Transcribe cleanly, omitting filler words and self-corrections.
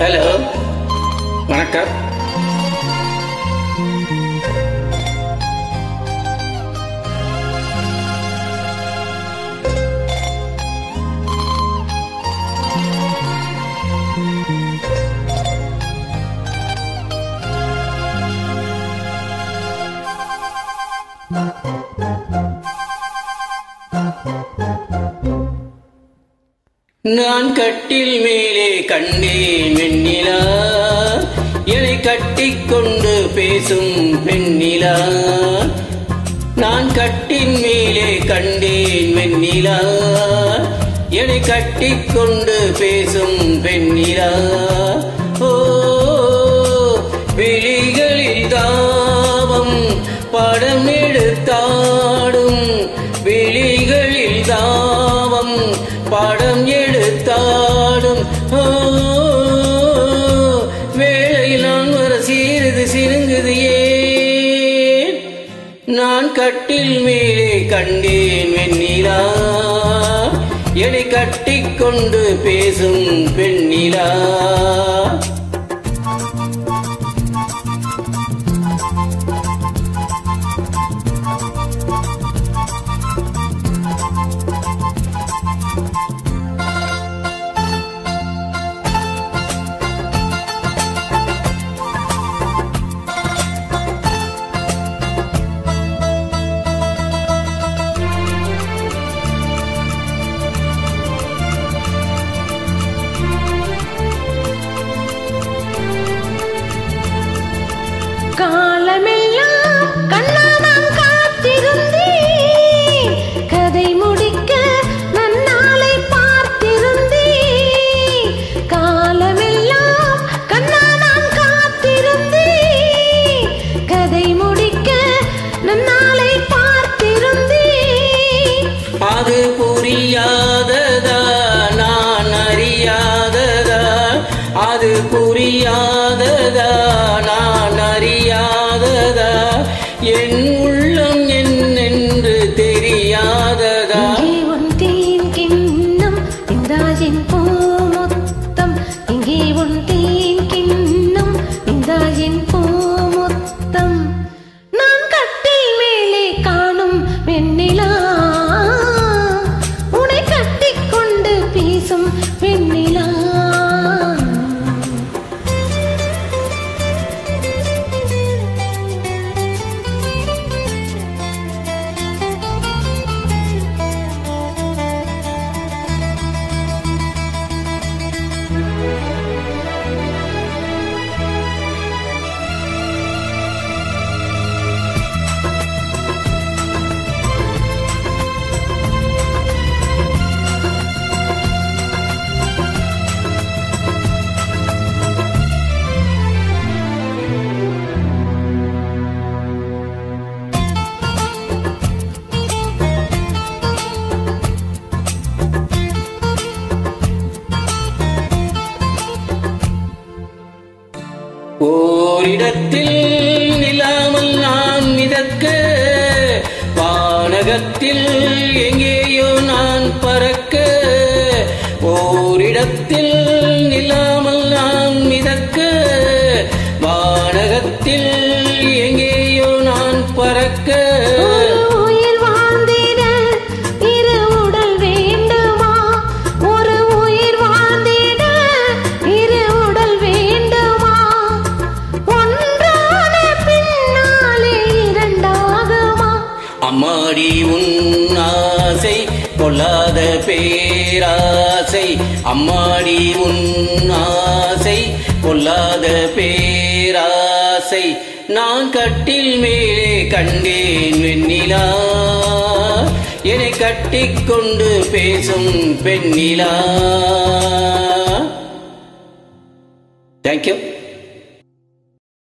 Hello, வணக்கம். நான் கட்டில் மேலே கண்டேன் வெண்ணிலா, என்னை கட்டிக்கொண்டு பேசும் பெண்ணிலா. நான் கட்டின் மேலே கண்டேன் வெண்ணிலா, என்னை கட்டிக்கொண்டு பேசும் பெண்ணிலா. ஓ, விழிகளில் தாவம் படம் எடுத்தாடும், விழிகளில் தாவம் படம் எடுத்தாடும். வேளையில் நான் வர சீருது சிறுங்குது ஏன்? நான் கட்டில் மேலே கண்டேன் வெண்ணிலா, என்னை கட்டிக்கொண்டு பேசும் பெண்ணிலா. காலமெல்லாம் கண்ணாதான் காத்திருந்தேன், கதை முடிக்க நன்னாளை பார்த்திருந்தேன். காலமெல்லாம் கண்ணாதான் காத்திருந்தேன், கதை முடிக்க நன்னாளை பார்த்திருந்தேன். அது புரியாததா நான் அறியாததா, அது புரியாததா நான் அறியாததா, என் உள்ளம் என்னென்று தெரியாததா. இங்கே உன் தேன் கிண்ணம் இந்தாயின் பூமுத்தம், இங்கே உன் தேன் கிண்ணம் இந்தாயின் பூமுத்தம். நான் கட்டில் மேலே காணும் வெண்ணிலா, உன்னை கட்டிக்கொண்டு பேசும் வெண்ணிலா. ஓரிடத்தில் நிலாமல் நான் மிதக்க, வானகத்தில் எங்கேயோ நான் பறக்க. ஓரிடத்தில் நிலாமல் நான் மிதக்க, வானகத்தில் எங்கேயோ நான் பறக்க. அம்மாடி உன் ஆசை பொல்லாத பேராசை, அம்மாடி உன் ஆசை பொல்லாத பேராசை. நான் கட்டில் மேலே கண்டேன் வெண்ணிலா, என்னை கட்டிக்கொண்டு பேசும் பெண்ணிலா. தேங்க்யூ.